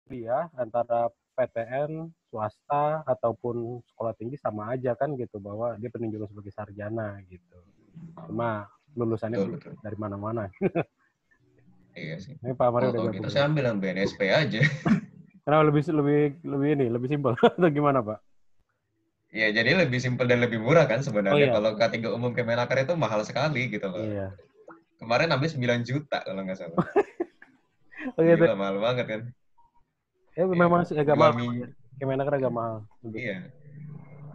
dia antara PTN, swasta ataupun sekolah tinggi sama aja kan gitu, bahwa dia penunjukan sebagai sarjana gitu. Cuma lulusannya Betul, betul. dari mana-mana. Iya sih. Ini Pak Mario Oh, udah kalau gitu gabung nih. saya ambil yang BNSP aja. Kenapa lebih simpel atau gimana Pak? Ya, jadi lebih simpel dan lebih murah kan Oh sebenarnya. iya, Kalau K3 umum Kemenaker itu mahal sekali gitu loh. iya. Kemarin ambil 9 juta kalau nggak salah. Oh gitu. Gila, mahal banget kan. Ya Iya, memang sih agak dua mahal Pak, ya. minggu. Kemenaker agak mahal. Iya,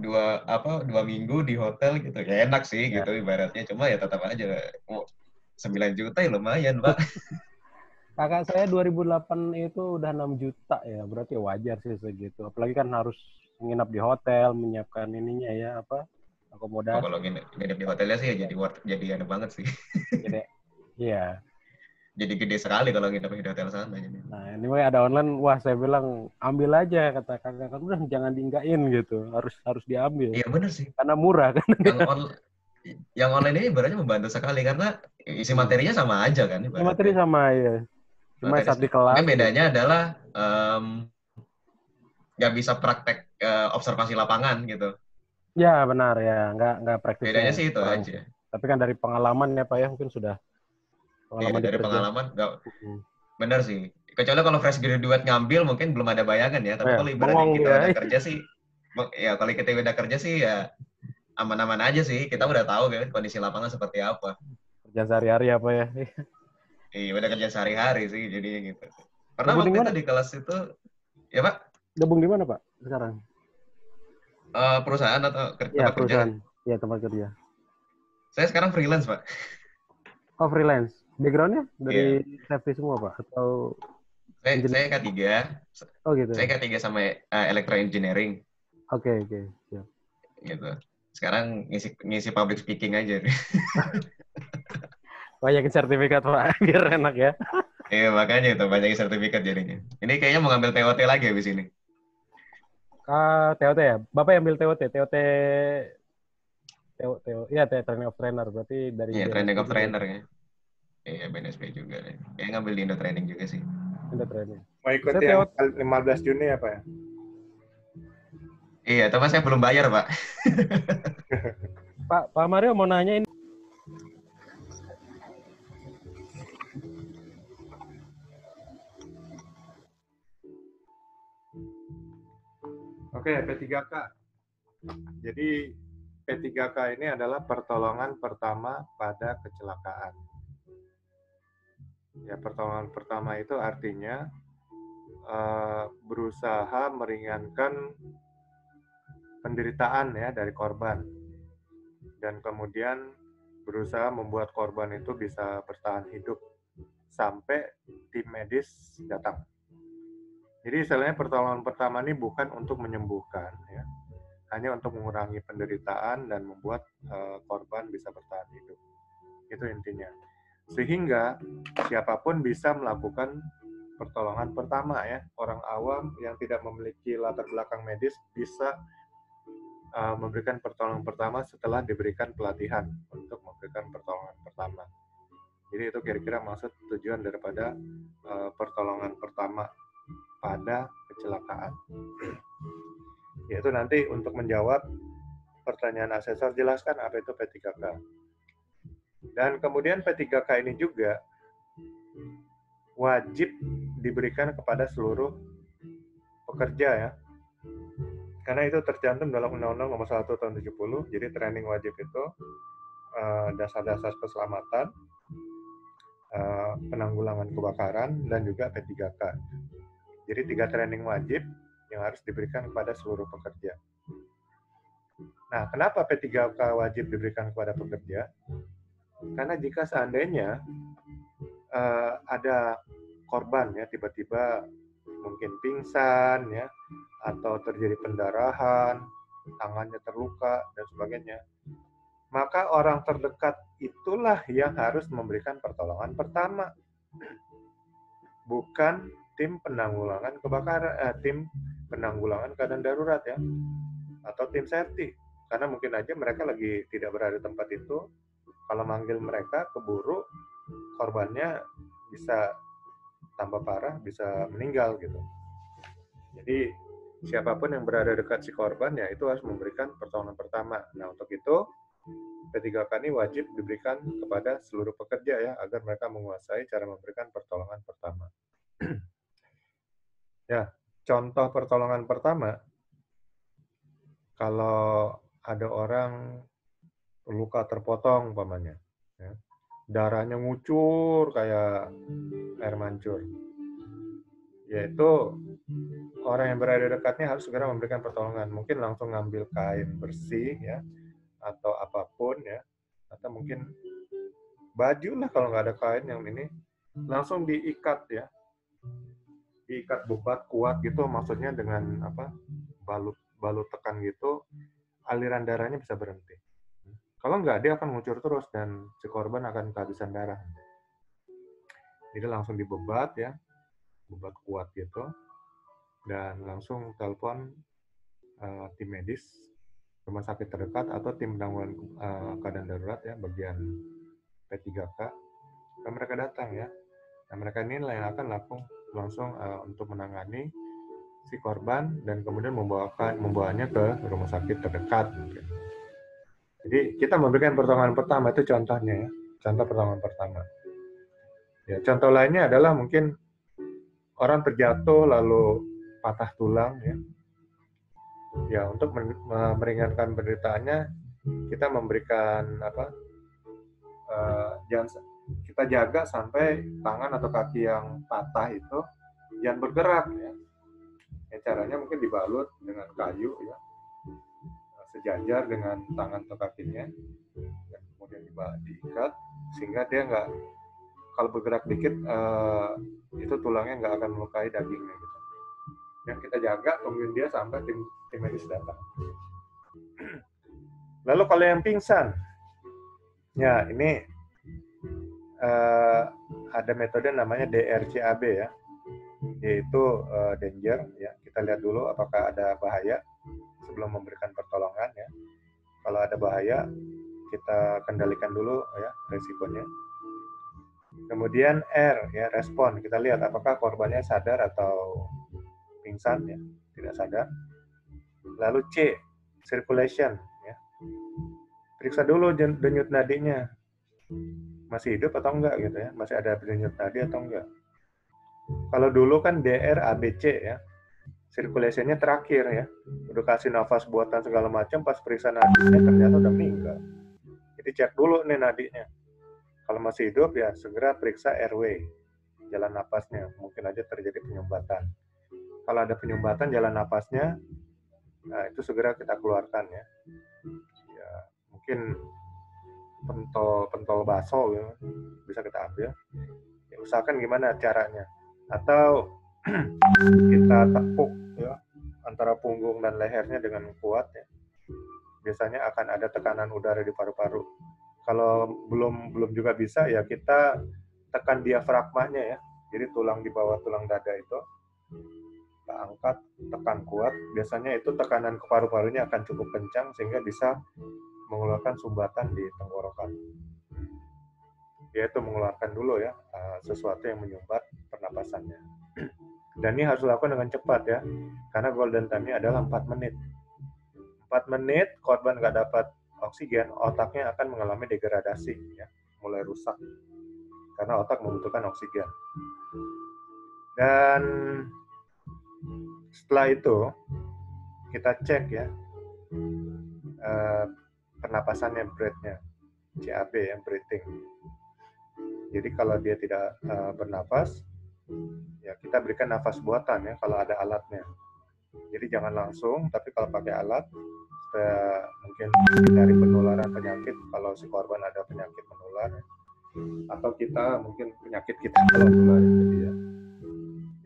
dua minggu di hotel gitu. Ya enak sih Ya. gitu ibaratnya. Cuma ya tetap aja. Oh, 9 juta ya lumayan, Pak. Kakak saya 2008 itu udah 6 juta ya, berarti wajar sih segitu. Apalagi kan harus menginap di hotel, menyiapkan ininya ya, apa, Oh, akomodasi. kalau nginep di hotelnya sih ya jadi enak banget sih. Jadi, iya. Jadi gede sekali kalau nginep di hotel sana. Jadi. Nah, ini ada online, wah saya bilang ambil aja kata kakak kan udah jangan diinggain gitu, harus harus diambil Iya bener sih. karena murah kan. Yang on yang online ini ibaratnya membantu sekali karena isi Iya. materinya sama aja kan Ya, materi ibaratnya. sama ya, cuma Materi saat di mungkin kelas gitu. bedanya adalah nggak bisa praktek observasi lapangan gitu. Ya benar ya, nggak praktisnya Bedanya sih itu kurang aja. sih. Tapi kan dari pengalaman ya Pak ya, mungkin sudah Iya pengalaman di dari kerja. pengalaman nggak bener sih. Kecuali kalau fresh graduate ngambil mungkin belum ada bayangan ya. Tapi Ya, kalau ibaratnya bengong kita dia. udah kerja sih, ya kalau kita udah kerja sih ya aman-aman aja sih. Kita Ya, udah tahu kan kondisi lapangan seperti apa. kerja sehari-hari apa ya. Iya udah kerja sehari-hari sih jadinya gitu. Pernah Gabung di waktu itu mana? di kelas itu ya Pak Gabung di mana Pak sekarang? perusahaan atau Ya tempat kerja kan? perusahaan, ya tempat kerja. Saya sekarang freelance Pak. Oh freelance. Backgroundnya Iya. dari safety semua Pak atau Saya engineering? K3. Oh Saya gitu. K3 sama Electro Engineering Oke oke. Siap. gitu. Sekarang ngisi ngisi public speaking aja. Banyakin sertifikat Pak biar enak ya. Iya makanya itu banyak sertifikat jadinya. Ini kayaknya mau ngambil TOT lagi habis ini. TOT ya. Bapak yang ambil TOT, TOT ya training of trainer berarti dari Iya BNSP training of juga ya. trainer ya. Iya BNSP juga deh. Kayak ngambil di Indo Training juga sih. Indo training. Mau ikut Saya yang TOT 15 Juni apa ya? Iya, tapi saya belum bayar, Pak. Pak Mario mau nanya ini. Oke, P3K. Jadi P3K ini adalah pertolongan pertama pada kecelakaan. Ya, pertolongan pertama itu artinya berusaha meringankan penderitaan ya dari korban dan kemudian berusaha membuat korban itu bisa bertahan hidup sampai tim medis datang. Jadi istilahnya pertolongan pertama ini bukan untuk menyembuhkan ya, hanya untuk mengurangi penderitaan dan membuat korban bisa bertahan hidup. Itu intinya. Sehingga siapapun bisa melakukan pertolongan pertama ya. Orang awam yang tidak memiliki latar belakang medis bisa memberikan pertolongan pertama setelah diberikan pelatihan untuk memberikan pertolongan pertama. Jadi itu kira-kira maksud tujuan daripada pertolongan pertama pada kecelakaan. Yaitu nanti untuk menjawab pertanyaan asesor, jelaskan apa itu P3K. Dan kemudian P3K ini juga wajib diberikan kepada seluruh pekerja ya. Karena itu tercantum dalam Undang-Undang Nomor 1 Tahun 70. Jadi training wajib itu dasar-dasar keselamatan, penanggulangan kebakaran, dan juga P3K. Jadi 3 training wajib yang harus diberikan kepada seluruh pekerja. Nah, kenapa P3K wajib diberikan kepada pekerja? Karena jika seandainya ada korban ya tiba-tiba mungkin pingsan ya atau terjadi pendarahan, tangannya terluka dan sebagainya, maka orang terdekat itulah yang harus memberikan pertolongan pertama, bukan tim penanggulangan kebakaran, tim penanggulangan keadaan darurat ya, atau tim safety. Karena mungkin aja mereka lagi tidak berada di tempat itu, kalau manggil mereka keburu korbannya bisa tambah parah, bisa meninggal gitu. Jadi siapapun yang berada dekat si korban ya itu harus memberikan pertolongan pertama. Nah, untuk itu P3K ini wajib diberikan kepada seluruh pekerja ya, agar mereka menguasai cara memberikan pertolongan pertama. Ya, contoh pertolongan pertama, kalau ada orang luka terpotong umpamanya, ya, darahnya ngucur kayak air mancur, yaitu orang yang berada dekatnya harus segera memberikan pertolongan. Mungkin langsung ngambil kain bersih ya, atau apapun ya, atau mungkin baju lah kalau nggak ada kain yang ini, langsung diikat ya, diikat bebat kuat gitu, maksudnya dengan apa, balut tekan gitu, aliran darahnya bisa berhenti. Kalau nggak, dia akan ngucur terus dan si korban akan kehabisan darah. Jadi langsung dibebat ya, bebat kuat gitu, dan langsung telepon tim medis rumah sakit terdekat atau tim penanggulangan keadaan darurat ya, bagian P3K. Dan mereka datang ya. Nah, mereka ini yang akan langsung untuk menangani si korban dan kemudian membawanya ke rumah sakit terdekat. Jadi kita memberikan pertolongan pertama, itu contohnya ya, contoh pertolongan pertama. Ya, contoh lainnya adalah mungkin orang terjatuh lalu patah tulang ya. Ya, untuk meringankan penderitaannya, kita memberikan apa? Kita jaga sampai tangan atau kaki yang patah itu jangan bergerak ya. Ya, caranya mungkin dibalut dengan kayu ya, sejajar dengan tangan atau kakinya, dan kemudian diikat sehingga dia nggak, kalau bergerak dikit itu tulangnya nggak akan melukai dagingnya gitu. Yang kita jaga tungguin dia sampai tim medis datang. Lalu kalau yang pingsan, ya ini ada metode namanya DRCAB ya, yaitu danger ya. Kita lihat dulu apakah ada bahaya sebelum memberikan pertolongan ya. Kalau ada bahaya, kita kendalikan dulu ya resikonya. Kemudian R ya, respon. Kita lihat apakah korbannya sadar atau pingsan ya, tidak sadar. Lalu C, circulation ya. Periksa dulu denyut nadinya. Masih hidup atau enggak gitu ya, masih ada denyut nadi atau enggak. Kalau dulu kan DR ABC ya, circulation-nya terakhir ya, udah kasih nafas buatan segala macam, pas periksa nadinya ternyata udah meninggal. Jadi cek dulu nih nadinya. Kalau masih hidup ya segera periksa airway, jalan napasnya, mungkin aja terjadi penyumbatan. Kalau ada penyumbatan jalan napasnya, nah itu segera kita keluarkan ya. Ya mungkin pentol baso ya, bisa kita ambil. Ya, usahakan gimana caranya. Atau kita tepuk ya antara punggung dan lehernya dengan kuat ya. Biasanya akan ada tekanan udara di paru-paru. Kalau belum juga bisa ya kita tekan diafragmanya ya. Jadi tulang di bawah tulang dada itu kita angkat, tekan kuat. Biasanya itu tekanan ke paru-parunya akan cukup kencang sehingga bisa mengeluarkan sumbatan di tenggorokan. Yaitu mengeluarkan dulu ya sesuatu yang menyumbat pernapasannya. Dan ini harus dilakukan dengan cepat ya, karena golden time-nya adalah 4 menit. 4 menit korban nggak dapat oksigen, otaknya akan mengalami degradasi ya, mulai rusak karena otak membutuhkan oksigen. Dan setelah itu kita cek ya pernapasannya, breath-nya, CAB yang breathing. Jadi kalau dia tidak bernapas, ya kita berikan nafas buatan ya kalau ada alatnya. Jadi jangan langsung, tapi kalau pakai alat supaya mungkin dari penularan penyakit, kalau si korban ada penyakit menular ya. Atau kita mungkin penyakit kita kalau menular jadi ya.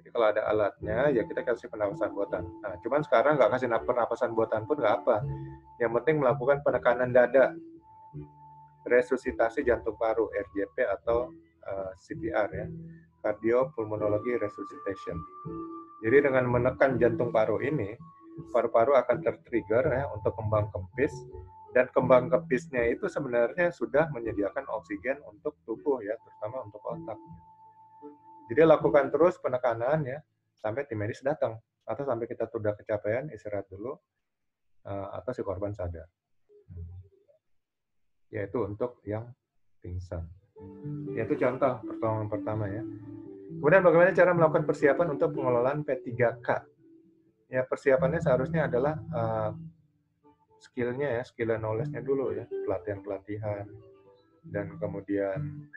Jadi kalau ada alatnya ya kita kasih pernapasan buatan. Nah, cuman sekarang nggak kasih pernapasan buatan pun nggak apa. Yang penting melakukan penekanan dada, resusitasi jantung paru RJP atau CPR ya, cardiopulmonology resuscitation. Jadi dengan menekan jantung paru ini, paru-paru akan tertrigger ya untuk kembang kempis, dan kembang kempisnya itu sebenarnya sudah menyediakan oksigen untuk tubuh ya, terutama untuk otak. Jadi lakukan terus penekanan ya sampai tim medis datang. atau sampai kita sudah kecapean, istirahat dulu, atau si korban sadar. Yaitu untuk yang pingsan. Yaitu contoh pertolongan pertama ya. Kemudian bagaimana cara melakukan persiapan untuk pengelolaan P3K? Ya, persiapannya seharusnya adalah skill-nya ya, skill and knowledge-nya dulu ya, pelatihan-pelatihan, dan kemudian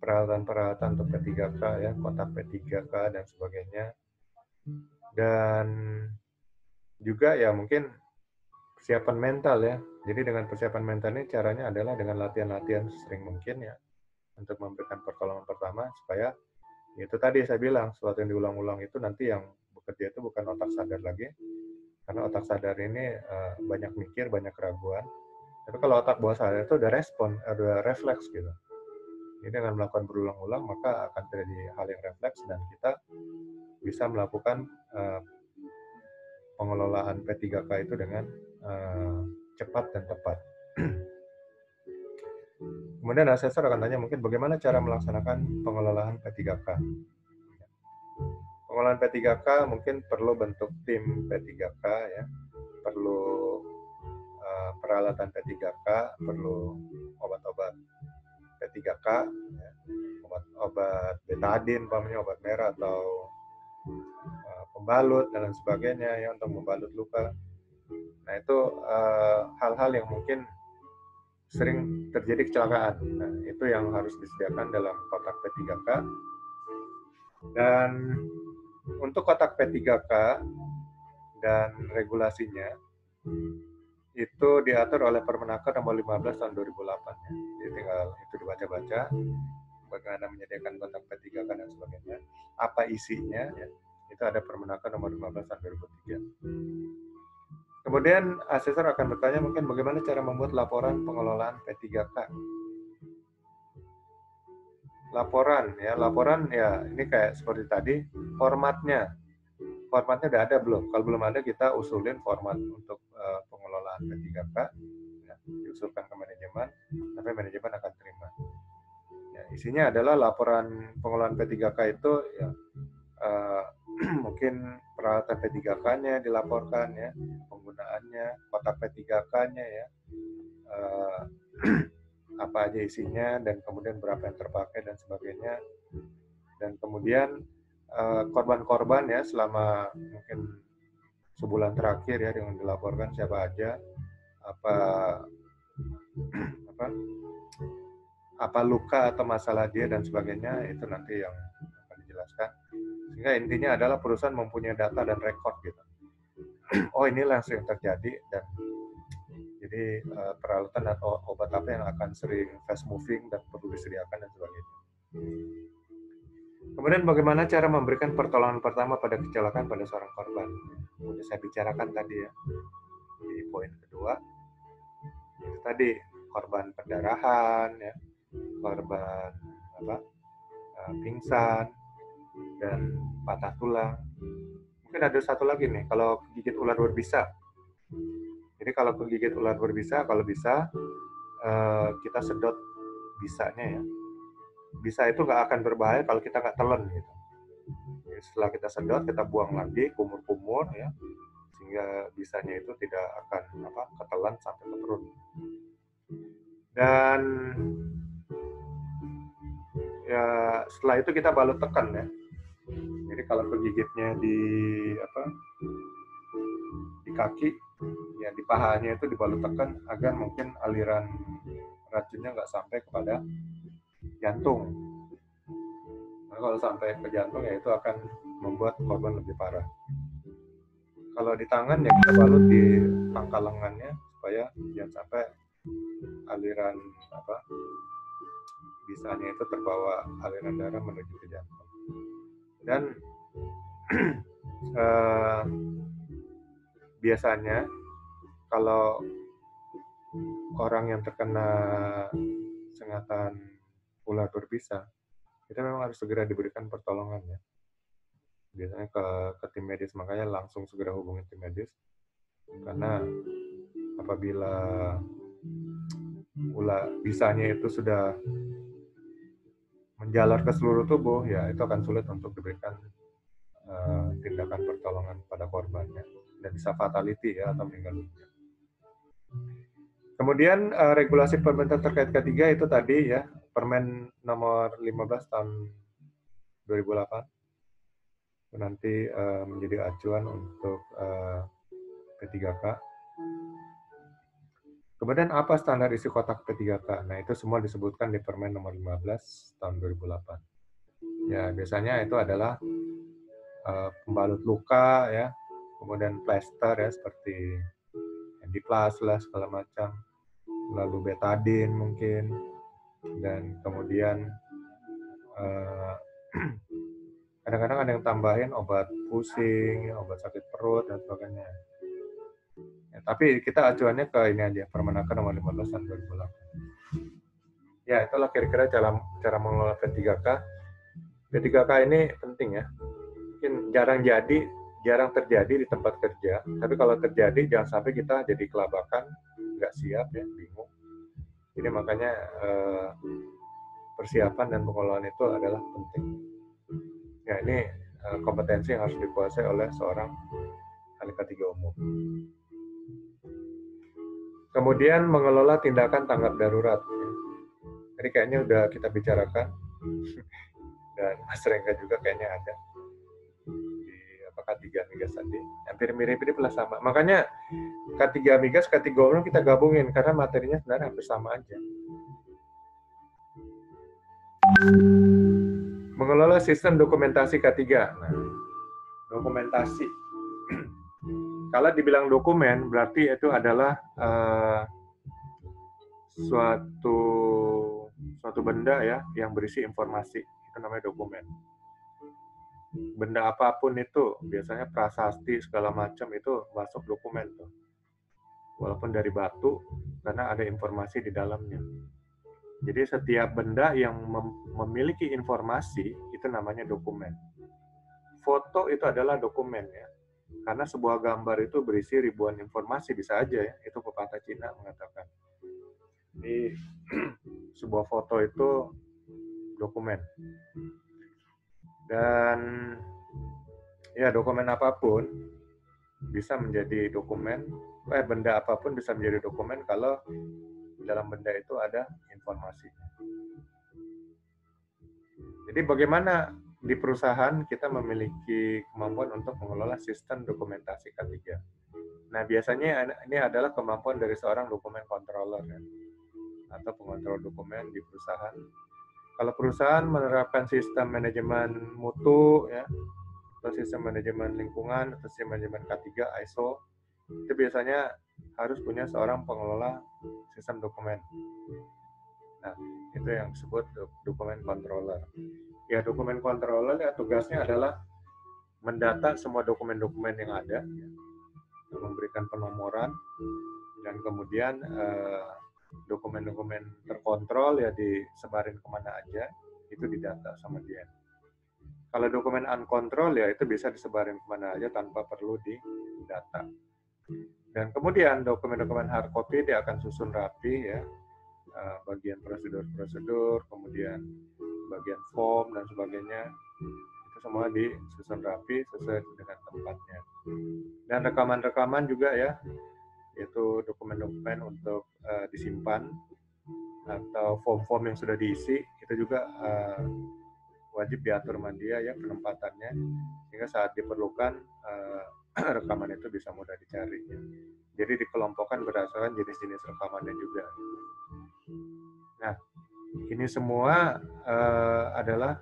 peralatan-peralatan untuk P3K ya, kotak P3K dan sebagainya. Dan juga ya mungkin persiapan mental ya. Jadi dengan persiapan mental ini caranya adalah dengan latihan-latihan sering mungkin ya, untuk memberikan pertolongan pertama supaya itu tadi saya bilang, sesuatu yang diulang-ulang itu nanti yang bekerja itu bukan otak sadar lagi, karena otak sadar ini banyak mikir, banyak keraguan. Tapi kalau otak bawah sadar itu udah respon, udah refleks gitu. Jadi dengan melakukan berulang-ulang maka akan terjadi hal yang refleks dan kita bisa melakukan pengelolaan P3K itu dengan cepat dan tepat. Kemudian asesor akan tanya mungkin bagaimana cara melaksanakan pengelolaan P3K. Pengelolaan P3K mungkin perlu bentuk tim P3K ya, perlu peralatan P3K, perlu obat-obat P3K, ya, obat betadin, obat merah atau pembalut dan lain sebagainya ya untuk membalut luka. Nah itu hal-hal yang mungkin sering terjadi kecelakaan. Nah, itu yang harus disediakan dalam kotak P3K. Dan untuk kotak P3K dan regulasinya itu diatur oleh Permenaker nomor 15 tahun 2008 ya. Jadi tinggal itu dibaca-baca bagaimana menyediakan kotak P3K dan sebagainya. Apa isinya ya. Itu ada Permenaker nomor 15 tahun 2003. Kemudian asesor akan bertanya mungkin bagaimana cara membuat laporan pengelolaan P3K. Laporan ya ini kayak seperti tadi, formatnya udah ada belum? Kalau belum ada kita usulin format untuk pengelolaan P3K, ya, diusulkan ke manajemen, tapi manajemen akan terima. Ya, isinya adalah laporan pengelolaan P3K itu ya, mungkin peralatan P3K-nya dilaporkan ya, penggunaannya, kotak P3K-nya ya, apa aja isinya dan kemudian berapa yang terpakai dan sebagainya, dan kemudian korban-korban ya selama mungkin sebulan terakhir ya dengan dilaporkan siapa aja, apa luka atau masalah dia dan sebagainya, itu nanti yang akan dijelaskan. Sehingga intinya adalah perusahaan mempunyai data dan rekod gitu. Oh inilah yang sering terjadi dan jadi peralatan atau obat apa yang akan sering fast moving dan perlu disediakan dan sebagainya. Kemudian bagaimana cara memberikan pertolongan pertama pada kecelakaan pada seorang korban? Sudah saya bicarakan tadi ya di poin kedua. Itu tadi korban pendarahan ya, korban pingsan dan patah tulang. Mungkin ada satu lagi nih, kalau gigit ular berbisa. Jadi kalau kegigit ular berbisa, kalau bisa kita sedot bisanya ya. Bisa itu nggak akan berbahaya kalau kita nggak telan gitu. Jadi setelah kita sedot, kita buang lagi, kumur-kumur ya, sehingga bisanya itu tidak akan ketelan sampai ke perut. Dan ya setelah itu kita balut tekan ya. Jadi kalau kegigitnya di kaki, ya di pahanya itu dibalut tekan agar mungkin aliran racunnya nggak sampai kepada jantung. Nah, kalau sampai ke jantung ya itu akan membuat korban lebih parah. Kalau di tangan ya kita balut di pangkal lengannya supaya jangan sampai aliran bisanya itu terbawa aliran darah menuju ke jantung. Dan biasanya kalau orang yang terkena sengatan ular berbisa, kita memang harus segera diberikan pertolongan ya. Biasanya ke tim medis, makanya langsung segera hubungi tim medis. Karena apabila ular bisanya itu sudah menjalar ke seluruh tubuh, ya itu akan sulit untuk diberikan memberikan pertolongan pada korbannya dan bisa fatality ya atau meninggal dunia. Kemudian regulasi pemerintah terkait ketiga itu tadi ya, Permen nomor 15 tahun 2008 itu nanti menjadi acuan untuk P3K. Kemudian apa standar isi kotak P3K? Nah, itu semua disebutkan di Permen nomor 15 tahun 2008. Ya, biasanya itu adalah pembalut luka ya, kemudian plester ya seperti Handiplas lah segala macam, lalu betadine mungkin, dan kemudian kadang-kadang ada yang tambahin obat pusing, obat sakit perut dan sebagainya. Ya, tapi kita acuannya ke ini aja, Permenaker nomor 15 tahun 2008. Ya, itulah kira-kira cara mengelola P3K. P3K ini penting ya. Mungkin jarang terjadi di tempat kerja. Tapi kalau terjadi, jangan sampai kita jadi kelabakan, nggak siap ya, bingung. Jadi makanya persiapan dan pengelolaan itu adalah penting. Ya, ini kompetensi yang harus dikuasai oleh seorang ahli K3 umum. Kemudian mengelola tindakan tanggap darurat. Jadi kayaknya udah kita bicarakan. Dan Mas Rengga juga kayaknya ada di K3 Migas tadi. Hampir mirip-mirip lah sama. Makanya K3 Migas, K3 umum kita gabungin karena materinya sebenarnya hampir sama aja. Mengelola sistem dokumentasi K3. Nah, dokumentasi. Kalau dibilang dokumen, berarti itu adalah suatu benda ya yang berisi informasi. Itu namanya dokumen. Benda apapun itu, biasanya prasasti segala macam itu masuk dokumen tuh. Walaupun dari batu, karena ada informasi di dalamnya. Jadi setiap benda yang memiliki informasi itu namanya dokumen. Foto itu adalah dokumen ya. Karena sebuah gambar itu berisi ribuan informasi, bisa aja ya, itu pepatah Cina mengatakan. Jadi sebuah foto itu dokumen. Dan ya dokumen apapun bisa menjadi dokumen, benda apapun bisa menjadi dokumen kalau dalam benda itu ada informasinya. Jadi bagaimana di perusahaan kita memiliki kemampuan untuk mengelola sistem dokumentasi K3. Nah, biasanya ini adalah kemampuan dari seorang dokumen controller ya, atau pengontrol dokumen di perusahaan. Kalau perusahaan menerapkan sistem manajemen mutu ya, atau sistem manajemen lingkungan, atau sistem manajemen K3 ISO, itu biasanya harus punya seorang pengelola sistem dokumen. Nah, itu yang disebut dokumen controller. Ya, dokumen controller ya tugasnya adalah mendata semua dokumen-dokumen yang ada, ya, memberikan penomoran, dan kemudian dokumen-dokumen terkontrol ya disebarin kemana aja, itu didata sama dia. Kalau dokumen uncontrol ya itu bisa disebarin kemana aja tanpa perlu didata. Dan kemudian dokumen-dokumen hard copy dia akan susun rapi ya, bagian prosedur-prosedur, kemudian bagian form dan sebagainya, itu semua disusun rapi sesuai dengan tempatnya. Dan rekaman-rekaman juga ya, yaitu dokumen-dokumen untuk disimpan atau form-form yang sudah diisi, itu juga wajib diatur sama dia ya penempatannya, sehingga saat diperlukan rekaman itu bisa mudah dicari. Ya. Jadi dikelompokkan berdasarkan jenis-jenis rekamannya juga. Nah, ini semua adalah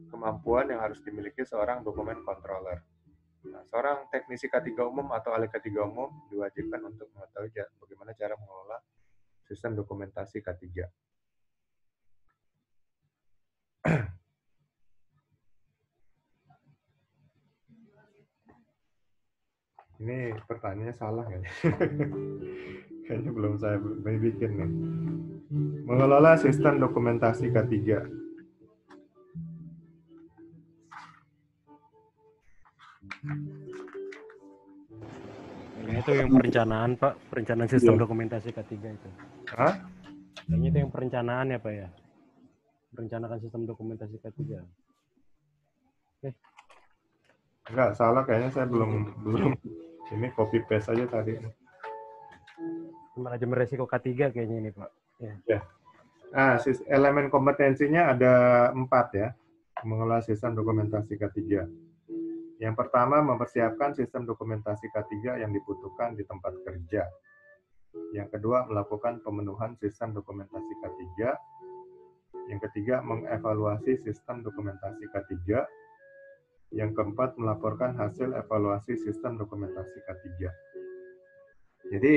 kemampuan yang harus dimiliki seorang dokumen controller. Nah, seorang teknisi K3 umum atau ahli K3 umum diwajibkan untuk mengetahui bagaimana cara mengelola sistem dokumentasi K3. Ini pertanyaannya salah kayaknya. Kayaknya belum saya bikin nih. Mengelola sistem dokumentasi K3. Nah, itu yang perencanaan, Pak. Perencanaan sistem dokumentasi K3 itu. Hah? Kayaknya itu yang perencanaan ya, Pak ya? Merencanakan sistem dokumentasi K3. Oke. Enggak, salah kayaknya saya belum ini copy paste aja tadi. Manajemen resiko K3 kayaknya ini, Pak. Ya. Nah, elemen kompetensinya ada 4 ya, mengelola sistem dokumentasi K3. Yang pertama, mempersiapkan sistem dokumentasi K3 yang dibutuhkan di tempat kerja. Yang kedua, melakukan pemenuhan sistem dokumentasi K3. Yang ketiga, mengevaluasi sistem dokumentasi K3. Yang keempat, melaporkan hasil evaluasi sistem dokumentasi K3. Jadi,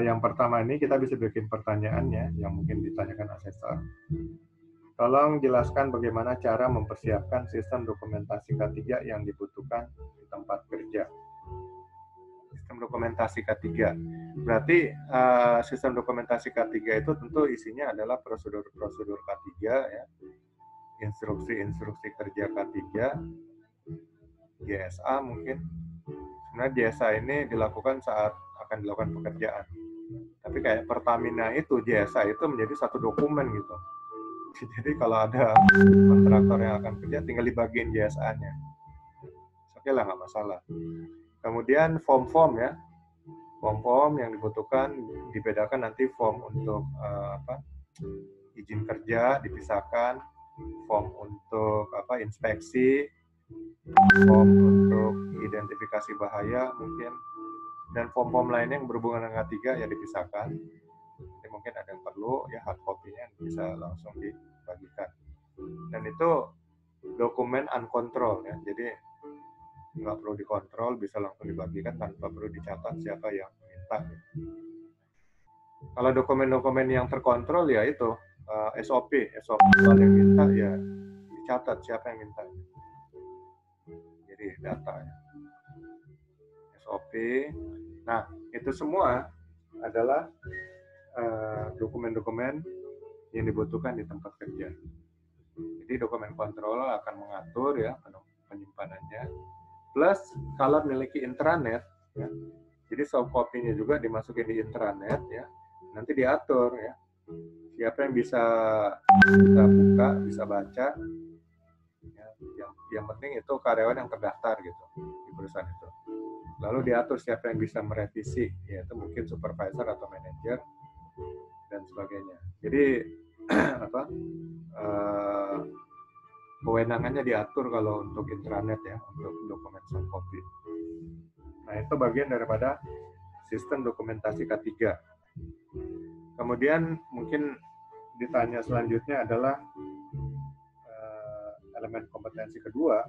yang pertama ini kita bisa bikin pertanyaannya yang mungkin ditanyakan asesor. Tolong jelaskan bagaimana cara mempersiapkan sistem dokumentasi K3 yang dibutuhkan di tempat kerja. Sistem dokumentasi K3. Berarti sistem dokumentasi K3 itu tentu isinya adalah prosedur-prosedur K3 ya. Instruksi-instruksi kerja K3, JSA mungkin. Sebenarnya JSA ini dilakukan saat akan dilakukan pekerjaan. Tapi kayak Pertamina itu JSA itu menjadi satu dokumen gitu. Jadi kalau ada kontraktor yang akan kerja tinggal dibagiin JSA-nya. Oke lah, nggak masalah. Kemudian form-form ya. Form-form yang dibutuhkan dibedakan nanti form untuk izin kerja dipisahkan, form untuk inspeksi, form untuk identifikasi bahaya mungkin, dan form-form lainnya yang berhubungan dengan K3 ya dipisahkan. Jadi mungkin ada yang perlu ya hard copy-nya bisa langsung dibagikan. Dan itu dokumen uncontrol ya, jadi nggak perlu dikontrol, bisa langsung dibagikan tanpa perlu dicatat siapa yang minta. Kalau dokumen-dokumen yang terkontrol ya itu SOP kalau yang minta ya dicatat siapa yang minta. Jadi data ya. SOP. Nah, itu semua adalah dokumen-dokumen yang dibutuhkan di tempat kerja. Jadi dokumen kontrol akan mengatur ya penyimpanannya. Plus kalau memiliki intranet, ya, jadi soft copy-nya juga dimasukin di intranet ya. Nanti diatur ya. Siapa yang bisa buka, bisa baca. Ya, yang penting itu karyawan yang terdaftar gitu di perusahaan itu. Lalu diatur siapa yang bisa merevisi, yaitu mungkin supervisor atau manajer dan sebagainya. Jadi kewenangannya diatur kalau untuk intranet ya, untuk dokumen soft copy. Nah, itu bagian daripada sistem dokumentasi K3. Kemudian mungkin ditanya selanjutnya adalah elemen kompetensi kedua.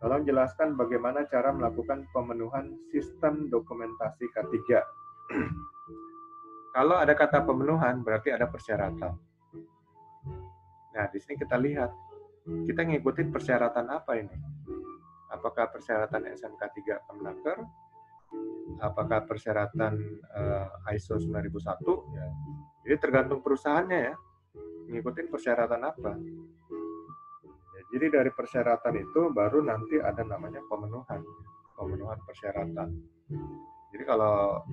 Tolong jelaskan bagaimana cara melakukan pemenuhan sistem dokumentasi K3. Kalau ada kata pemenuhan, berarti ada persyaratan. Nah, di sini kita lihat, kita ngikutin persyaratan apa ini? Apakah persyaratan SMK 3 Kemenaker? Apakah persyaratan ISO 9001? Ya. Jadi tergantung perusahaannya ya, ngikutin persyaratan apa. Ya, jadi dari persyaratan itu baru nanti ada namanya pemenuhan persyaratan. Jadi kalau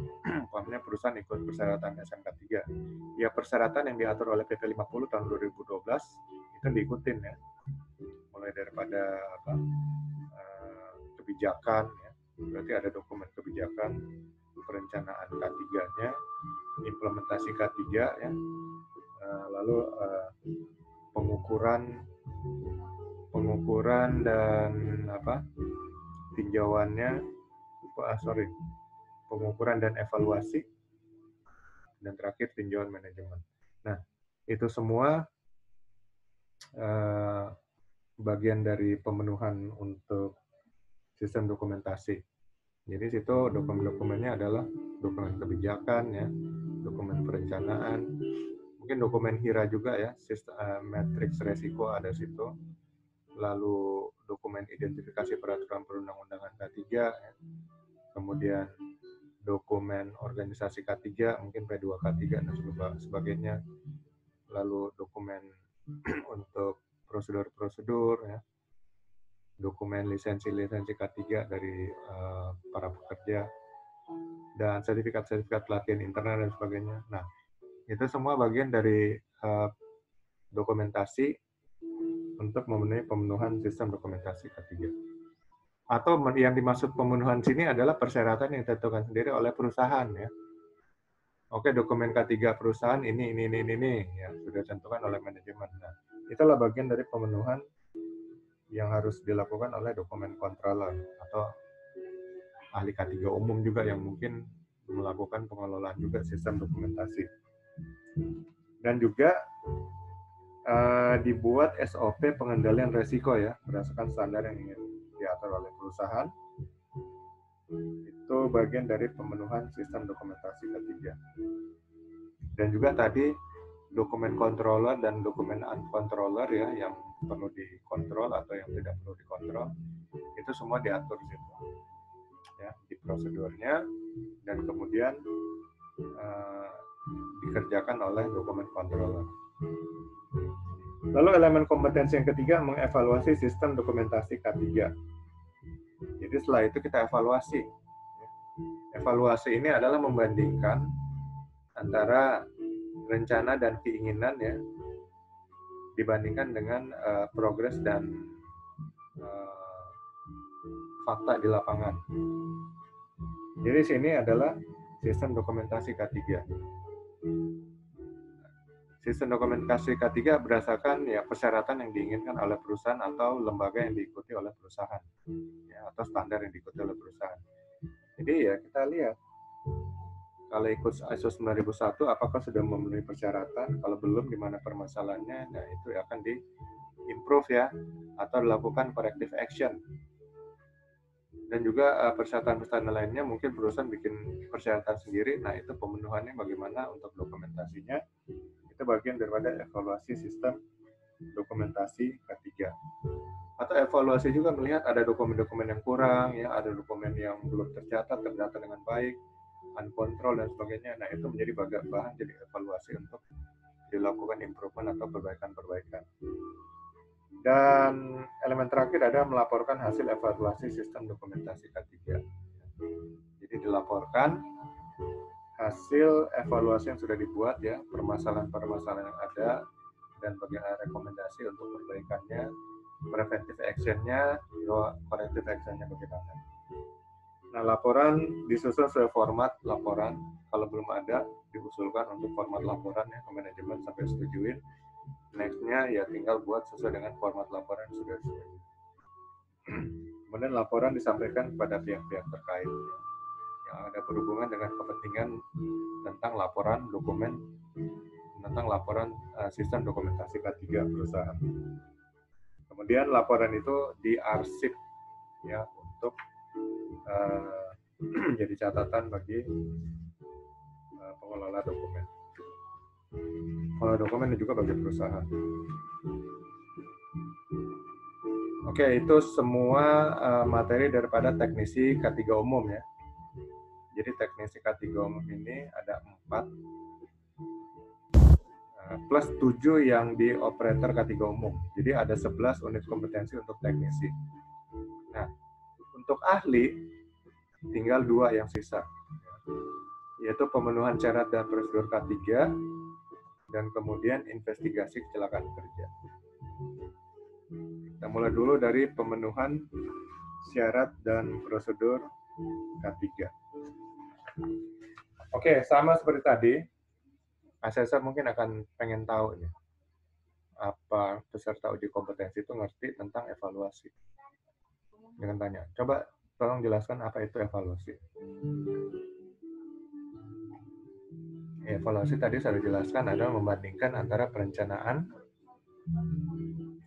perusahaan ikut persyaratan SMK 3, ya persyaratan yang diatur oleh PP 50 tahun 2012 itu diikutin ya. Mulai daripada kebijakan ya. Berarti ada dokumen kebijakan, perencanaan K3-nya, implementasi K3 ya. Lalu pengukuran dan tinjauannya pengukuran dan evaluasi, dan terakhir tinjauan manajemen. Nah, itu semua bagian dari pemenuhan untuk sistem dokumentasi. Jadi situ dokumen-dokumennya adalah dokumen kebijakan ya, dokumen perencanaan, mungkin dokumen HIRA juga ya, matriks resiko ada situ. Lalu dokumen identifikasi peraturan perundang-undangan K3 ya. Kemudian dokumen organisasi K3, mungkin P2K3 dan sebagainya. Lalu dokumen untuk prosedur-prosedur ya. Dokumen lisensi-lisensi K3 dari para pekerja, dan sertifikat-sertifikat pelatihan internal dan sebagainya. Nah, itu semua bagian dari dokumentasi untuk memenuhi pemenuhan sistem dokumentasi K3. Atau yang dimaksud pemenuhan sini adalah persyaratan yang ditentukan sendiri oleh perusahaan ya. Oke, dokumen K3 perusahaan ini ya sudah ditentukan oleh manajemen. Nah, itulah bagian dari pemenuhan yang harus dilakukan oleh dokumen controller atau ahli K3 umum juga yang mungkin melakukan pengelolaan juga sistem dokumentasi. Dan juga dibuat SOP pengendalian resiko ya berdasarkan standar yang ingin diatur oleh perusahaan. Itu bagian dari pemenuhan sistem dokumentasi K3. Dan juga tadi dokumen controller dan dokumen uncontroller ya yang perlu dikontrol atau yang tidak perlu dikontrol itu semua diatur di situ ya di prosedurnya dan kemudian dikerjakan oleh dokumen controller. Lalu elemen kompetensi yang ketiga mengevaluasi sistem dokumentasi K3. Jadi setelah itu kita evaluasi. Evaluasi ini adalah membandingkan antara rencana dan keinginan ya dibandingkan dengan progres dan fakta di lapangan. Jadi sini adalah sistem dokumentasi K3. Sistem dokumentasi K3 berdasarkan ya persyaratan yang diinginkan oleh perusahaan atau lembaga yang diikuti oleh perusahaan ya, atau standar yang diikuti oleh perusahaan. Jadi ya kita lihat kalau ikut ISO 9001 apakah sudah memenuhi persyaratan, kalau belum di mana permasalahannya, nah itu akan di-improve ya atau dilakukan corrective action. Dan juga persyaratan-persyaratan lainnya mungkin perusahaan bikin persyaratan sendiri, nah itu pemenuhannya bagaimana untuk dokumentasinya. Itu bagian daripada evaluasi sistem dokumentasi K3. Atau evaluasi juga melihat ada dokumen-dokumen yang kurang, ya, ada dokumen yang belum tercatat, terdata dengan baik, uncontrol dan sebagainya. Nah itu menjadi bahan jadi evaluasi untuk dilakukan improvement atau perbaikan-perbaikan. Dan elemen terakhir adalah melaporkan hasil evaluasi sistem dokumentasi K3. Jadi dilaporkan hasil evaluasi yang sudah dibuat ya, permasalahan-permasalahan yang ada dan bagaimana rekomendasi untuk perbaikannya, preventive action-nya, corrective action-nya bagaimana. Nah, laporan disusun sesuai format laporan. Kalau belum ada, diusulkan untuk format laporan ya ke manajemen sampai setujuin. Next-nya ya tinggal buat sesuai dengan format laporan yang sudah disetujui. Kemudian laporan disampaikan kepada pihak-pihak terkait yang ada berhubungan dengan kepentingan tentang laporan dokumen, tentang laporan sistem dokumentasi K3 perusahaan. Kemudian laporan itu diarsip ya untuk jadi catatan bagi pengelola dokumen. Pengelola dokumen dan juga bagi perusahaan. Oke, itu semua materi daripada teknisi K3 umum ya. Jadi teknisi K3 umum ini ada 4 plus 7 yang di operator K3 umum. Jadi ada 11 unit kompetensi untuk teknisi. Nah, untuk ahli tinggal 2 yang sisa, yaitu pemenuhan syarat dan prosedur K3 dan kemudian investigasi kecelakaan kerja. Kita mulai dulu dari pemenuhan syarat dan prosedur K3. Oke, sama seperti tadi, asesor mungkin akan pengen tahu nih, apa peserta uji kompetensi itu ngerti tentang evaluasi. Dengan tanya, coba tolong jelaskan apa itu evaluasi. Evaluasi tadi saya jelaskan adalah membandingkan antara perencanaan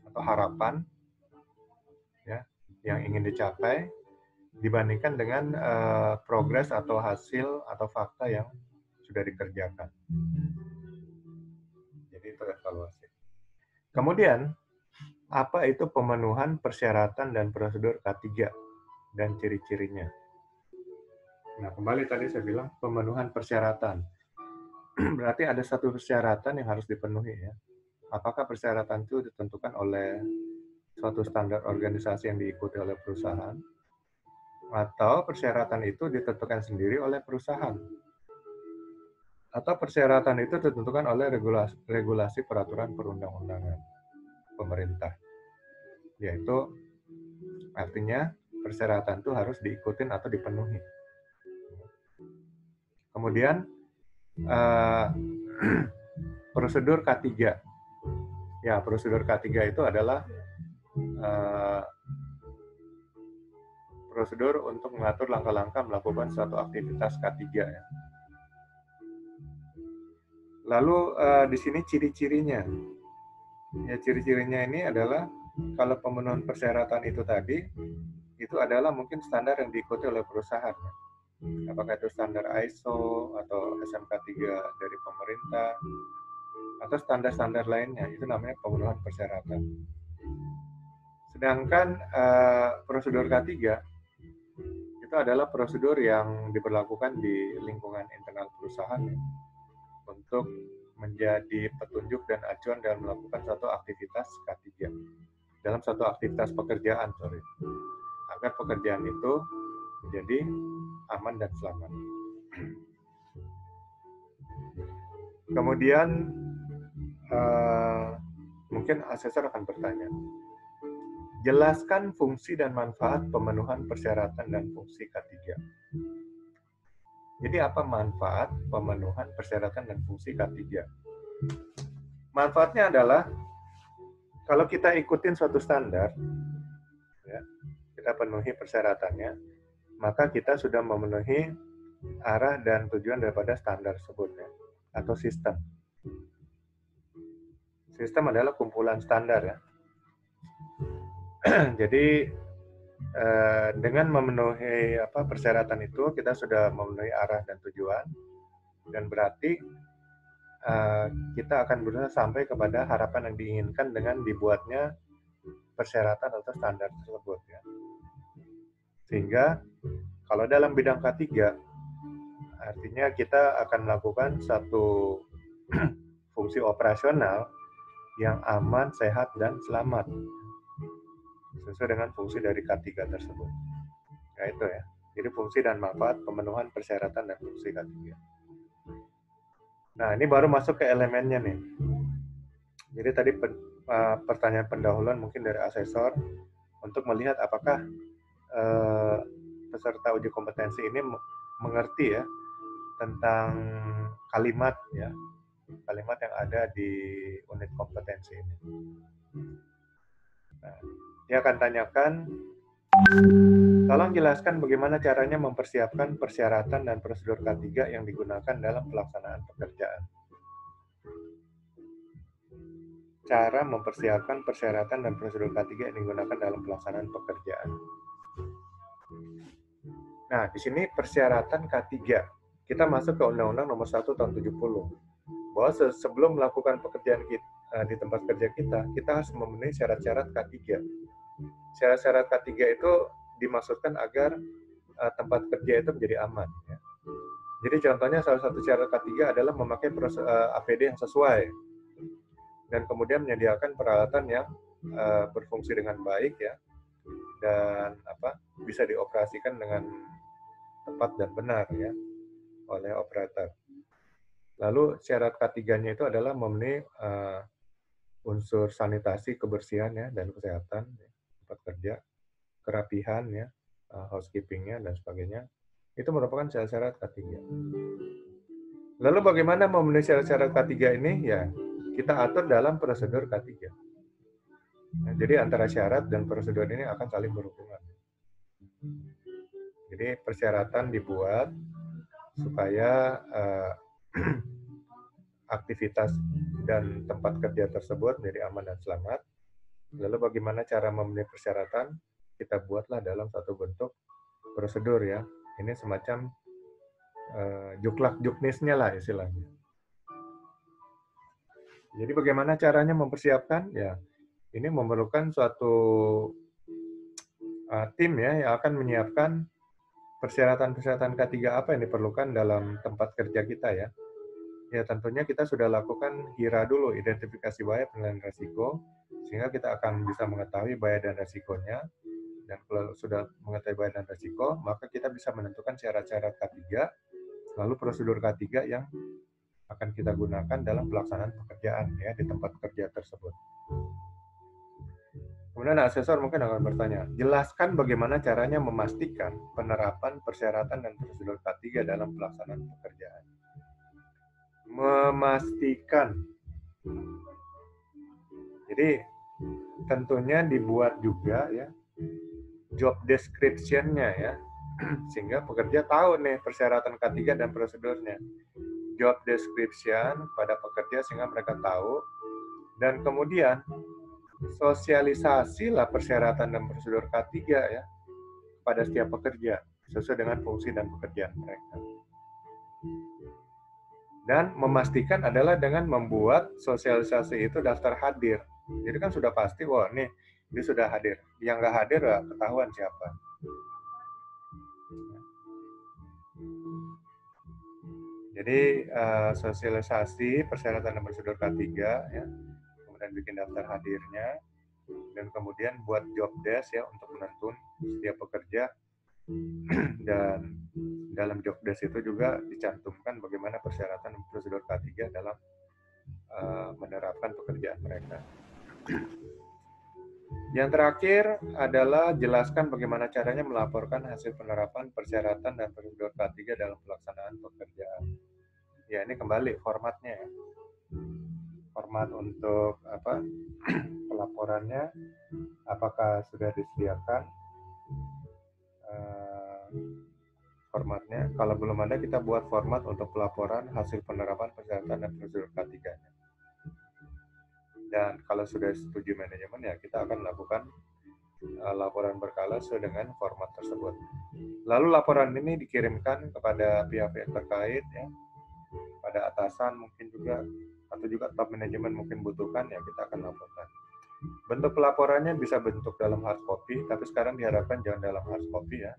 atau harapan ya yang ingin dicapai dibandingkan dengan progres atau hasil atau fakta yang sudah dikerjakan. Jadi itu evaluasi. Kemudian, apa itu pemenuhan persyaratan dan prosedur K3 dan ciri-cirinya? Nah, kembali tadi saya bilang pemenuhan persyaratan. Berarti ada satu persyaratan yang harus dipenuhi ya. Apakah persyaratan itu ditentukan oleh suatu standar organisasi yang diikuti oleh perusahaan, atau persyaratan itu ditentukan sendiri oleh perusahaan, atau persyaratan itu ditentukan oleh regulasi peraturan perundang-undangan pemerintah. Yaitu artinya persyaratan itu harus diikutin atau dipenuhi. Kemudian prosedur K3. Ya, prosedur K3 itu adalah prosedur untuk mengatur langkah-langkah melakukan suatu aktivitas K3 ya. Lalu di sini ciri-cirinya. Ya, ciri-cirinya ini adalah kalau pemenuhan persyaratan itu tadi, itu adalah mungkin standar yang diikuti oleh perusahaan. Apakah itu standar ISO atau SMK 3 dari pemerintah, atau standar-standar lainnya, itu namanya pemenuhan persyaratan. Sedangkan prosedur K3 itu adalah prosedur yang diberlakukan di lingkungan internal perusahaan ya, untuk menjadi petunjuk dan acuan dalam melakukan suatu aktivitas K3 dalam suatu aktivitas pekerjaan, agar pekerjaan itu menjadi aman dan selamat. Kemudian mungkin asesor akan bertanya, jelaskan fungsi dan manfaat pemenuhan persyaratan dan fungsi K3. Jadi apa manfaat pemenuhan persyaratan dan fungsi K3? Manfaatnya adalah kalau kita ikutin suatu standar, ya, kita penuhi persyaratannya, maka kita sudah memenuhi arah dan tujuan daripada standar tersebut ya, atau sistem. Sistem adalah kumpulan standar ya. Jadi dengan memenuhi persyaratan itu kita sudah memenuhi arah dan tujuan, dan berarti kita akan berusaha sampai kepada harapan yang diinginkan dengan dibuatnya persyaratan atau standar tersebut ya. Sehingga kalau dalam bidang K3 artinya kita akan melakukan satu fungsi operasional yang aman, sehat, dan selamat sesuai dengan fungsi dari K3 tersebut. Ya itu ya. Jadi fungsi dan manfaat pemenuhan persyaratan dan fungsi K3. Nah, ini baru masuk ke elemennya nih. Jadi tadi pertanyaan pendahuluan mungkin dari asesor untuk melihat apakah peserta uji kompetensi ini mengerti ya tentang kalimat ya, kalimat yang ada di unit kompetensi ini. Nah, dia akan tanyakan, tolong jelaskan bagaimana caranya mempersiapkan persyaratan dan prosedur K3 yang digunakan dalam pelaksanaan pekerjaan. Cara mempersiapkan persyaratan dan prosedur K3 yang digunakan dalam pelaksanaan pekerjaan. Nah, di sini persyaratan K3. Kita masuk ke Undang-Undang Nomor 1 Tahun 70. Bahwa sebelum melakukan pekerjaan kita, di tempat kerja kita harus memenuhi syarat-syarat K3. Syarat-syarat K3 itu dimaksudkan agar tempat kerja itu menjadi aman. Ya. Jadi contohnya salah satu syarat K3 adalah memakai APD yang sesuai dan kemudian menyediakan peralatan yang berfungsi dengan baik ya, dan bisa dioperasikan dengan tepat dan benar ya oleh operator. Lalu syarat K3-nya itu adalah memenuhi unsur sanitasi, kebersihan ya dan kesehatan ya, tempat kerja, kerapihan ya, housekeeping-nya dan sebagainya. Itu merupakan syarat-syarat K3. Lalu bagaimana memenuhi syarat-syarat K3 ini? Ya, kita atur dalam prosedur K3. Nah, jadi antara syarat dan prosedur ini akan saling berhubungan. Jadi persyaratan dibuat supaya aktivitas dan tempat kerja tersebut menjadi aman dan selamat. Lalu bagaimana cara memenuhi persyaratan? Kita buatlah dalam satu bentuk prosedur ya. Ini semacam juklak juknisnya lah istilahnya. Jadi bagaimana caranya mempersiapkan? Ya, ini memerlukan suatu tim ya yang akan menyiapkan persyaratan-persyaratan K3 apa yang diperlukan dalam tempat kerja kita ya. Ya tentunya kita sudah lakukan HIRA dulu, identifikasi bahaya penilaian risiko, sehingga kita akan bisa mengetahui bahaya dan risikonya. Dan kalau sudah mengetahui bahaya dan risiko, maka kita bisa menentukan syarat-syarat K3, lalu prosedur K3 yang akan kita gunakan dalam pelaksanaan pekerjaan ya di tempat kerja tersebut. Kemudian asesor mungkin akan bertanya, jelaskan bagaimana caranya memastikan penerapan persyaratan dan prosedur K3 dalam pelaksanaan pekerjaan. Memastikan. Jadi tentunya dibuat juga ya job description-nya ya, sehingga pekerja tahu nih persyaratan K3 dan prosedurnya. Job description pada pekerja sehingga mereka tahu, dan kemudian sosialisasilah persyaratan dan prosedur K3 ya pada setiap pekerja sesuai dengan fungsi dan pekerjaan mereka. Dan memastikan adalah dengan membuat sosialisasi itu daftar hadir. Jadi kan sudah pasti, wah nih dia sudah hadir. Yang nggak hadir ya ketahuan siapa. Jadi sosialisasi persyaratan dan prosedur K3 ya, kemudian bikin daftar hadirnya, dan kemudian buat job desk ya untuk menentukan setiap pekerja. Dan dalam job desk itu juga dicantumkan bagaimana persyaratan dan prosedur K3 dalam menerapkan pekerjaan mereka. Yang terakhir adalah jelaskan bagaimana caranya melaporkan hasil penerapan persyaratan dan prosedur K3 dalam pelaksanaan pekerjaan. Ya, ini kembali formatnya ya. Format untuk apa? Pelaporannya apakah sudah disediakan formatnya. Kalau belum ada, kita buat format untuk pelaporan hasil penerapan persyaratan dan prosedur K3-nya. Dan kalau sudah setuju manajemen ya kita akan lakukan laporan berkala sesuai dengan format tersebut. Lalu laporan ini dikirimkan kepada pihak-pihak terkait ya, pada atasan mungkin juga, atau juga top manajemen mungkin butuhkan ya kita akan laporkan. Bentuk pelaporannya bisa bentuk dalam hard copy, tapi sekarang diharapkan jangan dalam hard copy ya.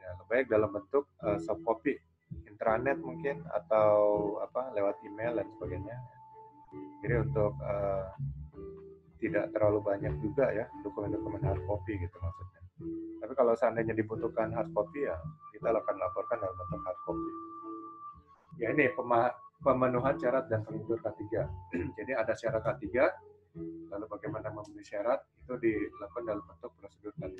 Ya lebih baik dalam bentuk soft copy, intranet mungkin, atau apa lewat email dan sebagainya. Jadi untuk tidak terlalu banyak juga ya dokumen-dokumen hard copy gitu maksudnya. Tapi kalau seandainya dibutuhkan hard copy ya kita akan laporkan dalam bentuk hard copy. Ya ini pemenuhan syarat dan prosedur K3. Jadi ada syarat K3, lalu bagaimana memenuhi syarat itu dilakukan dalam bentuk prosedur K3.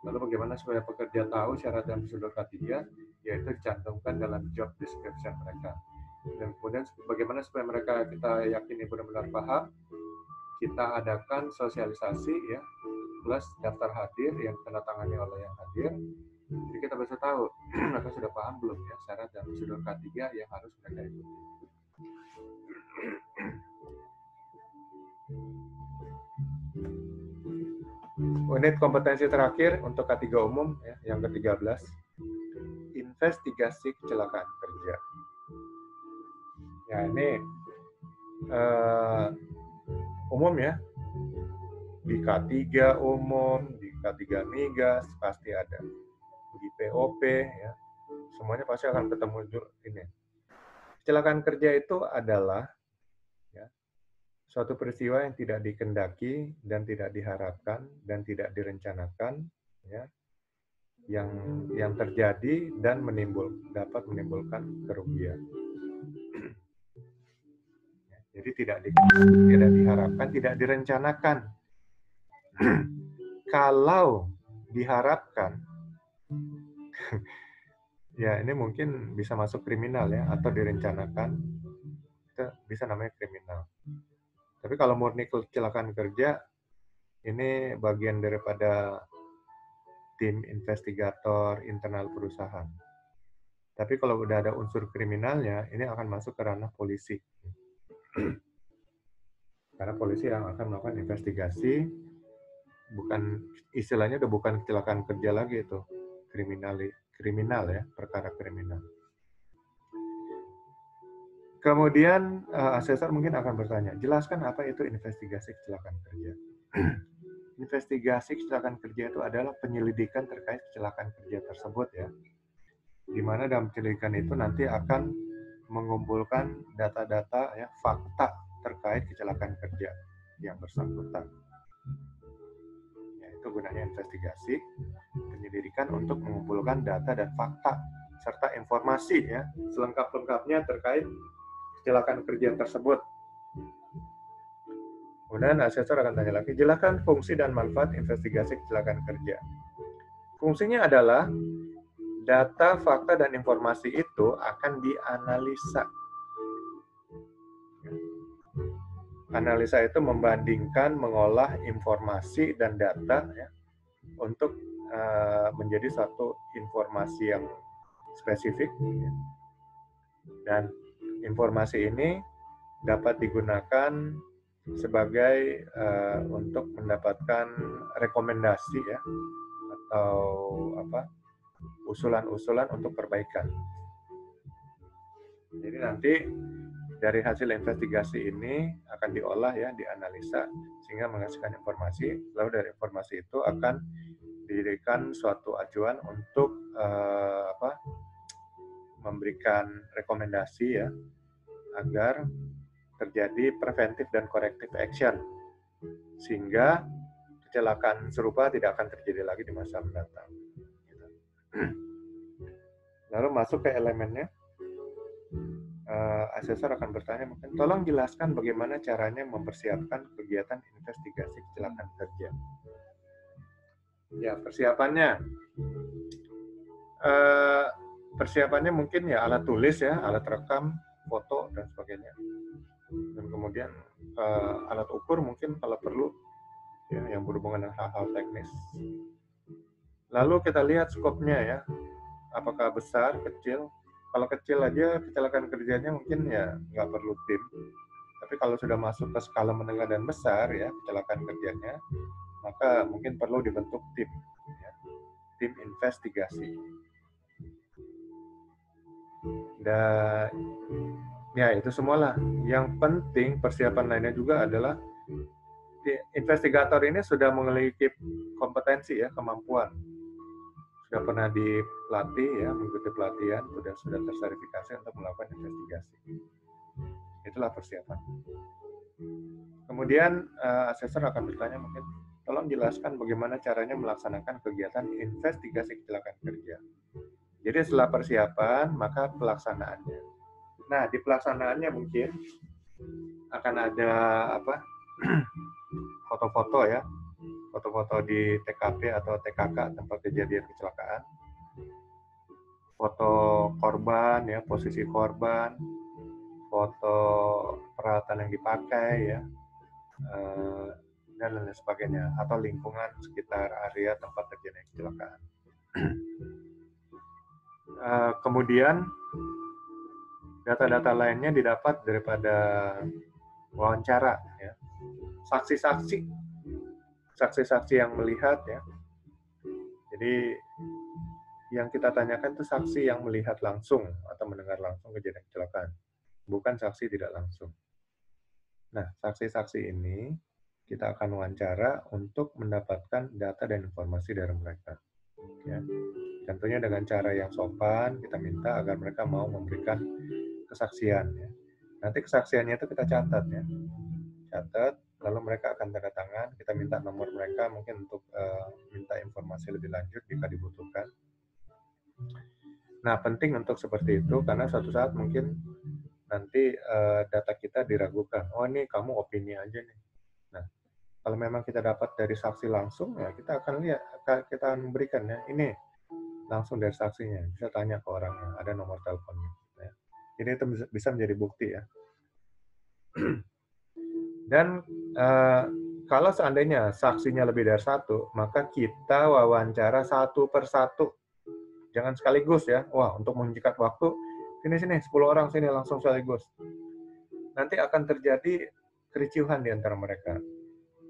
Lalu bagaimana supaya pekerja tahu syarat dan prosedur K3, yaitu dicantumkan dalam job description mereka. Dan kemudian bagaimana supaya mereka kita yakini benar-benar paham, kita adakan sosialisasi ya, plus daftar hadir yang ditandatangani oleh yang hadir. Jadi kita bisa tahu mereka sudah paham belum ya syarat dan prosedur K3 yang harus mereka ikuti. Unit kompetensi terakhir untuk K3 umum ya, yang ke-13, investigasi kecelakaan kerja. Ya ini umum ya, di K3 umum, di K3 migas pasti ada, di POP ya, semuanya pasti akan ketemu ini. Kecelakaan kerja itu adalah ya, suatu peristiwa yang tidak dikehendaki dan tidak diharapkan dan tidak direncanakan ya, yang terjadi dan dapat menimbulkan kerugian. Jadi tidak diharapkan, tidak direncanakan. Kalau diharapkan, ya ini mungkin bisa masuk kriminal ya, atau direncanakan, itu bisa namanya kriminal. Tapi kalau murni kecelakaan kerja, ini bagian daripada tim investigator internal perusahaan. Tapi kalau udah ada unsur kriminalnya, ini akan masuk ke ranah polisi. Karena polisi yang akan melakukan investigasi, bukan istilahnya udah bukan kecelakaan kerja lagi itu, kriminal ya, perkara kriminal. Kemudian asesor mungkin akan bertanya, jelaskan apa itu investigasi kecelakaan kerja. Investigasi kecelakaan kerja itu adalah penyelidikan terkait kecelakaan kerja tersebut ya, di mana dalam penyelidikan itu nanti akan mengumpulkan data-data ya, fakta terkait kecelakaan kerja yang bersangkutan. Ya, itu gunanya investigasi, penyelidikan untuk mengumpulkan data dan fakta serta informasi ya, selengkap-lengkapnya terkait kecelakaan kerja tersebut. Kemudian asesor akan tanya lagi, jelaskan fungsi dan manfaat investigasi kecelakaan kerja. Fungsinya adalah data, fakta, dan informasi itu akan dianalisa. Analisa itu membandingkan, mengolah informasi dan data ya, untuk menjadi satu informasi yang spesifik. Ya. Dan informasi ini dapat digunakan sebagai untuk mendapatkan rekomendasi ya, atau usulan-usulan untuk perbaikan. Jadi nanti dari hasil investigasi ini akan diolah ya, dianalisa sehingga menghasilkan informasi. Lalu dari informasi itu akan dijadikan suatu acuan untuk memberikan rekomendasi ya, agar terjadi preventif dan corrective action sehingga kecelakaan serupa tidak akan terjadi lagi di masa mendatang. Lalu masuk ke elemennya, asesor akan bertanya mungkin, tolong jelaskan bagaimana caranya mempersiapkan kegiatan investigasi kecelakaan kerja. Ya, persiapannya. Persiapannya mungkin ya alat tulis ya, alat rekam, foto, dan sebagainya. Dan kemudian alat ukur mungkin kalau perlu ya, yang berhubungan dengan hal-hal teknis. Lalu kita lihat skopnya ya, apakah besar, kecil. Kalau kecil aja kecelakaan kerjanya mungkin ya nggak perlu tim. Tapi kalau sudah masuk ke skala menengah dan besar ya kecelakaan kerjanya, maka mungkin perlu dibentuk tim, ya, tim investigasi. Dan ya itu semualah. Yang penting persiapan lainnya juga adalah investigator ini sudah memiliki kompetensi ya, kemampuan. Sudah pernah dilatih ya, mengikuti pelatihan, sudah tersertifikasi untuk melakukan investigasi. Itulah persiapan. Kemudian asesor akan bertanya mungkin, tolong jelaskan bagaimana caranya melaksanakan kegiatan investigasi kecelakaan kerja. Jadi setelah persiapan, maka pelaksanaannya. Nah, di pelaksanaannya mungkin akan ada foto-foto ya, foto-foto di TKP atau TKK tempat kejadian kecelakaan, foto korban ya, posisi korban, foto peralatan yang dipakai ya, dan lain sebagainya, atau lingkungan sekitar area tempat terjadi kecelakaan. Kemudian data-data lainnya didapat daripada wawancara ya, saksi-saksi yang melihat ya. Jadi yang kita tanyakan itu saksi yang melihat langsung atau mendengar langsung kejadian kecelakaan, bukan saksi tidak langsung. Nah, saksi-saksi ini kita akan wawancara untuk mendapatkan data dan informasi dari mereka. Ya. Tentunya dengan cara yang sopan, kita minta agar mereka mau memberikan kesaksian. Ya. Nanti kesaksiannya itu kita catat ya, catat. Lalu mereka akan tanda tangan, kita minta nomor mereka mungkin untuk minta informasi lebih lanjut jika dibutuhkan. Nah, penting untuk seperti itu karena suatu saat mungkin nanti data kita diragukan. Oh, ini kamu opini aja nih. Nah, kalau memang kita dapat dari saksi langsung, ya kita akan lihat, kita akan memberikan ya, ini langsung dari saksinya. Bisa tanya ke orangnya, ada nomor teleponnya. Ya. Jadi itu bisa menjadi bukti ya. Dan kalau seandainya saksinya lebih dari satu, maka kita wawancara satu per satu. Jangan sekaligus ya. Wah, untuk menyikat waktu, sini 10 orang sini langsung sekaligus. Nanti akan terjadi kericuhan di antara mereka.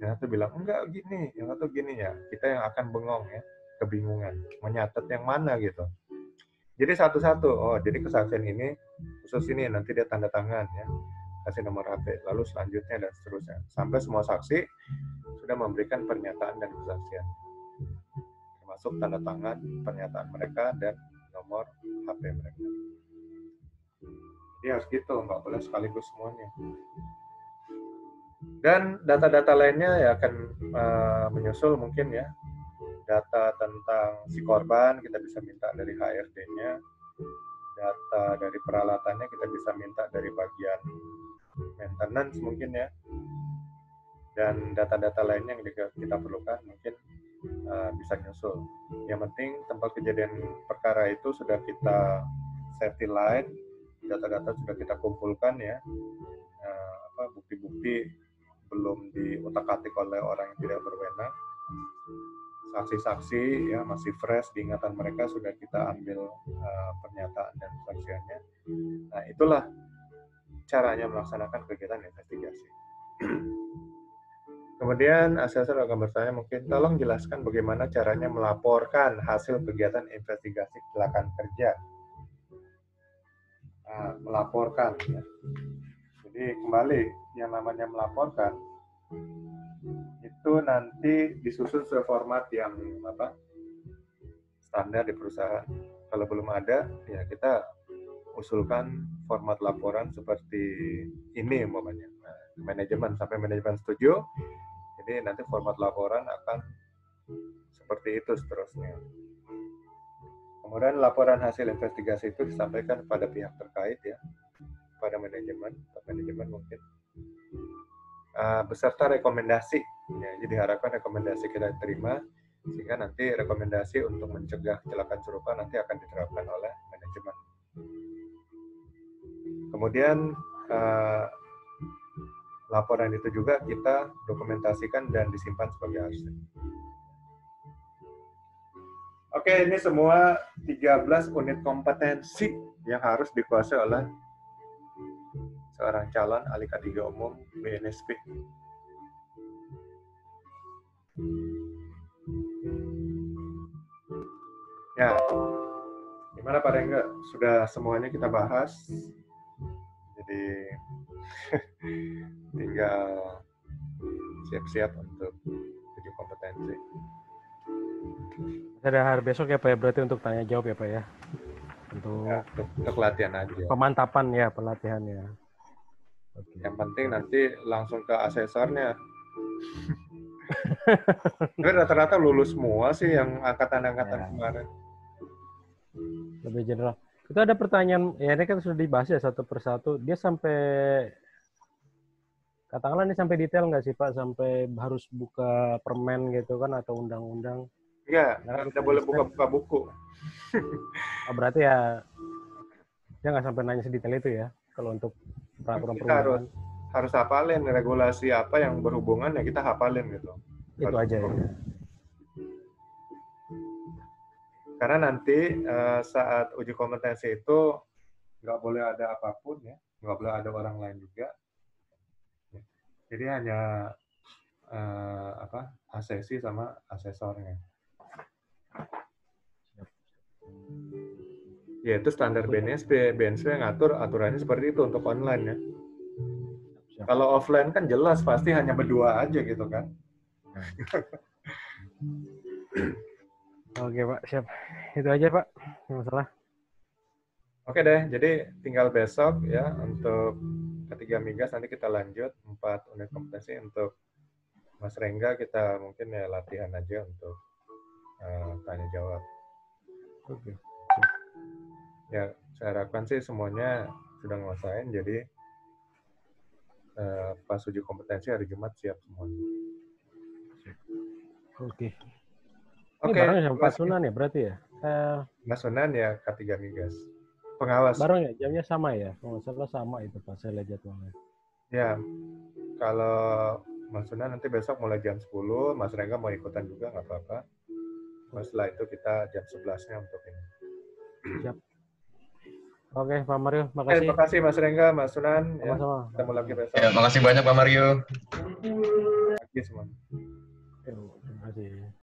Yang satu bilang, enggak gini, yang satu gini ya. Kita yang akan bengong ya, kebingungan. Menyatet yang mana gitu. Jadi satu-satu, oh jadi kesaksian ini, khusus ini, nanti dia tanda tangan ya. Kasih nomor HP, lalu selanjutnya dan seterusnya. Sampai semua saksi sudah memberikan pernyataan dan kesaksian. Termasuk tanda tangan, pernyataan mereka, dan nomor HP mereka. Jadi harus gitu, nggak boleh sekaligus semuanya. Dan data-data lainnya ya akan menyusul mungkin ya. Data tentang si korban kita bisa minta dari HRD-nya. Data dari peralatannya kita bisa minta dari bagian maintenance mungkin ya. dan data-data lainnya yang kita perlukan mungkin bisa nyusul. Yang penting tempat kejadian perkara itu sudah kita safety line, data-data sudah kita kumpulkan ya, bukti-bukti belum diutak-atik oleh orang yang tidak berwenang, saksi-saksi ya masih fresh di ingatan mereka, sudah kita ambil pernyataan dan kesaksiannya. Nah, itulah caranya melaksanakan kegiatan investigasi. Kemudian asesor akan bertanya, mungkin tolong jelaskan bagaimana caranya melaporkan hasil kegiatan investigasi kecelakaan kerja. Melaporkan ya. Jadi kembali yang namanya melaporkan itu nanti disusun sesuai format yang standar di perusahaan. Kalau belum ada ya kita usulkan format laporan seperti ini umpamanya. Manajemen sampai manajemen setuju, jadi nanti format laporan akan seperti itu seterusnya. Kemudian laporan hasil investigasi itu disampaikan kepada pihak terkait ya, pada manajemen mungkin beserta rekomendasi ya, jadi diharapkan rekomendasi kita terima sehingga nanti rekomendasi untuk mencegah kecelakaan serupa nanti akan diterapkan oleh manajemen. Kemudian laporan itu juga kita dokumentasikan dan disimpan sebagai arsip. Oke, ini semua 13 unit kompetensi yang harus dikuasai oleh seorang calon ahli K3 umum BNSP. Ya, gimana Pak Rengga? Sudah semuanya kita bahas. Jadi tinggal siap-siap untuk uji kompetensi. Ada hari besok ya Pak ya, berarti untuk tanya jawab ya Pak ya. Untuk latihan aja. Pemantapan ya, pelatihannya. Oke. Yang penting nanti langsung ke asesornya. Tapi rata-rata lulus semua sih yang angkatan-angkatan kemarin. Lebih general. Itu ada pertanyaan, ya ini kan sudah dibahas ya satu persatu. Dia sampai, katakanlah ini sampai detail nggak sih Pak? Sampai harus buka permen gitu kan atau undang-undang? Enggak, nggak boleh buka-buka buku. Berarti ya, dia nggak sampai nanya sedetail itu ya, kalau untuk peraturan perundangan. Harus hafalin regulasi apa yang berhubungan ya kita hafalin gitu. Itu harus aja ya. Karena nanti saat uji kompetensi itu nggak boleh ada apapun ya, nggak boleh ada orang lain juga. Jadi hanya asesi sama asesornya. Ya itu standar BNSP yang ngatur aturannya seperti itu untuk online ya. Kalau offline kan jelas pasti hanya berdua aja gitu kan. Oke Pak, siap. Itu aja Pak, masalah. Oke deh, jadi tinggal besok ya untuk ketiga migas nanti kita lanjut 4 unit kompetensi. Untuk Mas Rengga kita mungkin ya latihan aja untuk tanya jawab. Oke. Ya saya harapkan sih semuanya sudah nguasain, jadi pas uji kompetensi hari Jumat siap semuanya. Oke. Oke. Barangnya sama Pak Sunan ya berarti ya? Mas Sunan ya K3 migas. Pengawas. Barang ya, jamnya sama ya? Kalau salah sama itu Pak, saya lihat jadwalnya. Ya, kalau Mas Sunan nanti besok mulai jam 10, Mas Rengga mau ikutan juga nggak apa-apa. Setelah itu kita jam 11-nya untuk ini. Siap. Oke, Pak Mario, makasih. Terima kasih Mas Rengga, Mas Sunan. Sama-sama. Ya, ketemu lagi besok. Ya, makasih banyak Pak Mario. Terima kasih semua. Terima kasih.